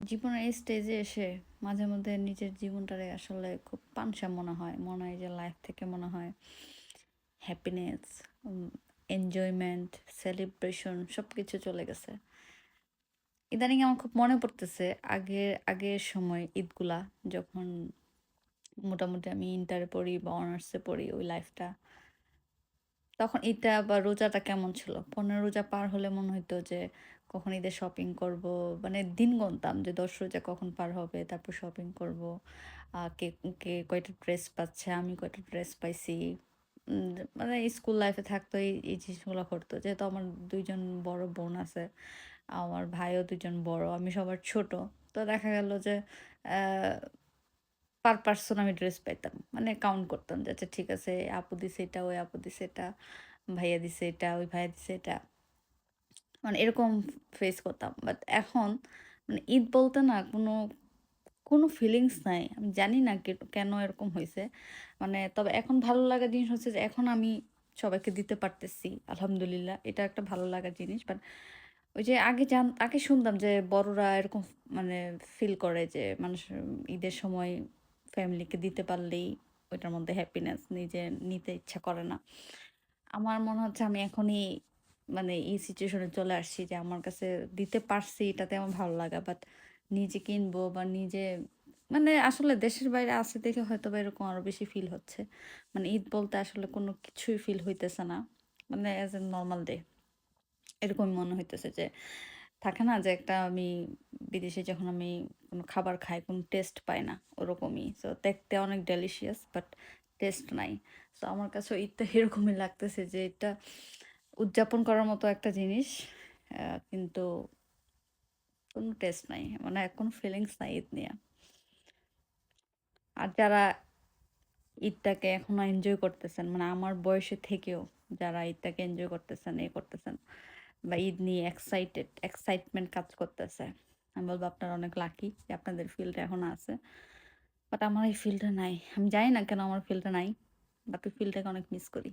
জীবনের এই স্টেজে এসে মাঝে মধ্যে নিজের জীবনটারে আসলে খুব পানসা মনে হয়। মনে হয় যে লাইফ থেকে মনে হয় হ্যাপিনেস, এনজয়মেন্ট, সেলিব্রেশন সবকিছু চলে গেছে। ইদানিং আমার খুব মনে পড়তেছে আগের সময় ঈদগুলা যখন মোটামুটি আমি ইন্টারে পড়ি বা অনার্সে পড়ি ওই লাইফটা। তখন ঈদটা বা রোজাটা কেমন ছিল? ১৫ রোজা পার হলে মনে হইতো যে কখন ঈদের শপিং করব। মানে দিন গুনতাম যে ১০ রোজা কখন পার হবে, তারপর শপিং করব। কে কে কয়টা ড্রেস পাচ্ছে, আমি কয়টা ড্রেস পাইছি। মানে স্কুল লাইফে থাকতো এই জিনিসগুলো ঘটতো। যেহেতু আমার ২ জন বড় বোন আছে। আমার ভাইও ২ জন বড়। আমি সবার ছোট। তো দেখা গেল যে অ্যা পার পারসন আমি ড্রেস পাইতাম। মানে কাউন্ট করতাম যে আচ্ছা ঠিক আছে আপু দিছে এটা, ওই আপু দিছে এটা, ভাইয়া দিছে এটা, ওই ভাইয়া দিছে এটা। মানে এরকম ফেস করতাম। বাট এখন মানে ঈদ বলতে না কোনো ফিলিংস নাই। আমি জানি না কেন এরকম হইছে। মানে তবে এখন ভালো লাগার জিনিস হচ্ছে যে এখন আমি সবাইকে দিতে পারতেছি। আলহামদুলিল্লাহ। এটা একটা ভালো লাগার জিনিস। বাট ওই যে আগে শুনতাম যে বড়রা এরকম মানে ফিল করে যে মানুষ ঈদের সময় ফ্যামিলিকে দিতে পারলেই ওইটার মধ্যে হ্যাপিনেস নিজে নিতে ইচ্ছা করে না। আমার মনে হচ্ছে আমি এখনই মানে এই সিচুয়েশন এ চলে আসছি যে আমার কাছে দিতে পারছি এটাতে আমার ভালো লাগা। বাট নিজে কিনবো বা নিজে মানে আসলে দেশের বাইরে আছে দেখে হয়তোবা এরকম আরো বেশি ফিল হচ্ছে। মানে ঈদ বলতে আসলে কোনো কিছুই ফিল হইতেছে না। মানে এজ এ নরমাল ডে। এরকমই মনে হইতেছে যে থাকে না যে একটা আমি বিদেশে যখন আমি কোনো খাবার খাই কোনো টেস্ট পাই না ওরকমই। সো দেখতে অনেক ডেলিশিয়াস বাট টেস্ট নাই। সো আমার কাছেও ঈদটা এরকমই লাগতেছে যে এটা উদযাপন করার মতো একটা জিনিস। কিন্তু কোনো টেস্ট নাই। মানে কোনো ফিলিংস নাই ঈদ নিয়া। আর যারা ঈদটাকে এখনো এনজয় করতেছেন মানে আমার বয়সে থেকেও যারা ঈদটাকে এনজয় করতেছেন, করতেছেন বা ঈদ নিয়ে এক্সাইটমেন্ট কাজ করতেছে। আমি বলব আপনারা অনেক লাকি যে আপনাদের ফিলটা এখনো আছে। বাট আমার এই ফিলটা নাই। আমি জানি না কেন আমার ফিলটা নাই। বাট ওই ফিলটাকে অনেক মিস করি।